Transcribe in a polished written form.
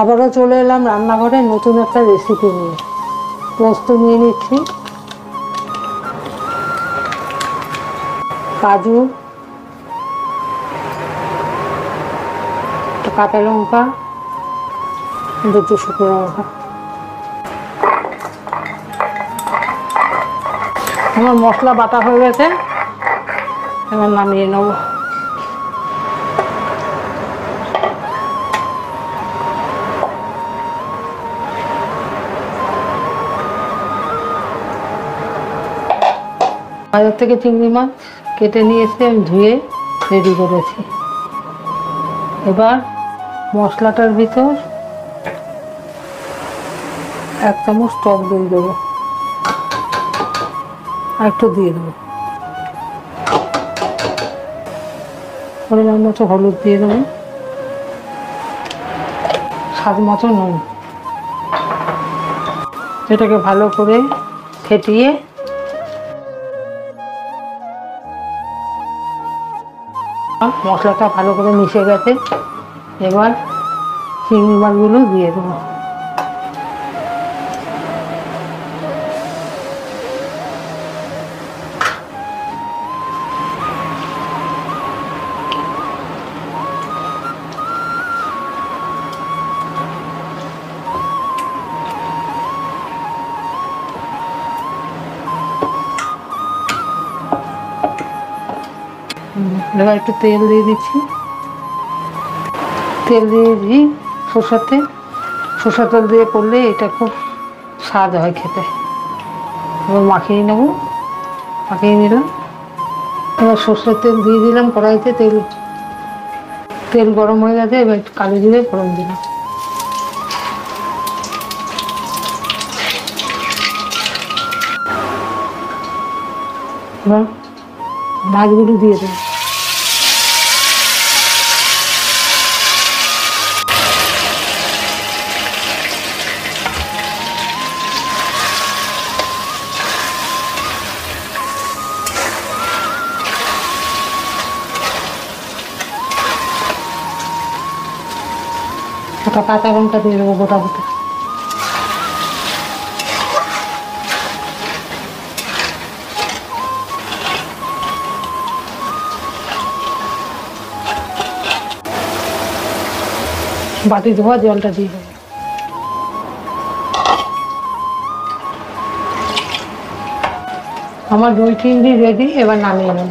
আবারও চলে এলাম রান্নাঘরে নতুন একটা রেসিপি নিয়ে। পোস্ত নিয়ে নিচ্ছি, কাজু, কাঁচা লঙ্কা, দুটো শুকনো লঙ্কা। আমার মশলা বাটা হয়ে গেছে, এবার নামিয়ে নেব। বাজার থেকে চিংড়ি মাছ কেটে নিয়ে এসে আমি ধুয়ে রেডি করেছি। এবার মশলাটার ভিতর 1 চামচ টক দই দেবো, আর একটু দিয়ে দেবো। পরিমাণ মতো হলুদ দিয়ে দেবো, স্বাদ মতো নুন। এটাকে ভালো করে ফেটিয়ে মশলাটা ভালো করে মিশে গেছে। এবার চিংড়ি মাছগুলো দিয়ে দেবো। এবার একটু তেল দিয়ে দিচ্ছি, তেল দিয়ে দিই সরষের তেল। সরষের তেল দিয়ে করলে এটা খুব স্বাদ হয় খেতে। এবার মাখিয়ে নেব, মাখিয়ে নিলাম। এবার সরষের তেল দিয়ে দিলাম কড়াইতে। তেল গরম হয়ে গেছে, এবার একটু কালো জিরে ফোড়ন দিলাম। এবার মাছগুলো দিয়ে দেবো। একটা কাঁচা লঙ্কা দিয়ে দেবো গোটা গোটা। বাটি ধোয়া জলটা দিয়ে দেবো। আমার দই চিংড়ি রেডি, এবার নামিয়ে নেব।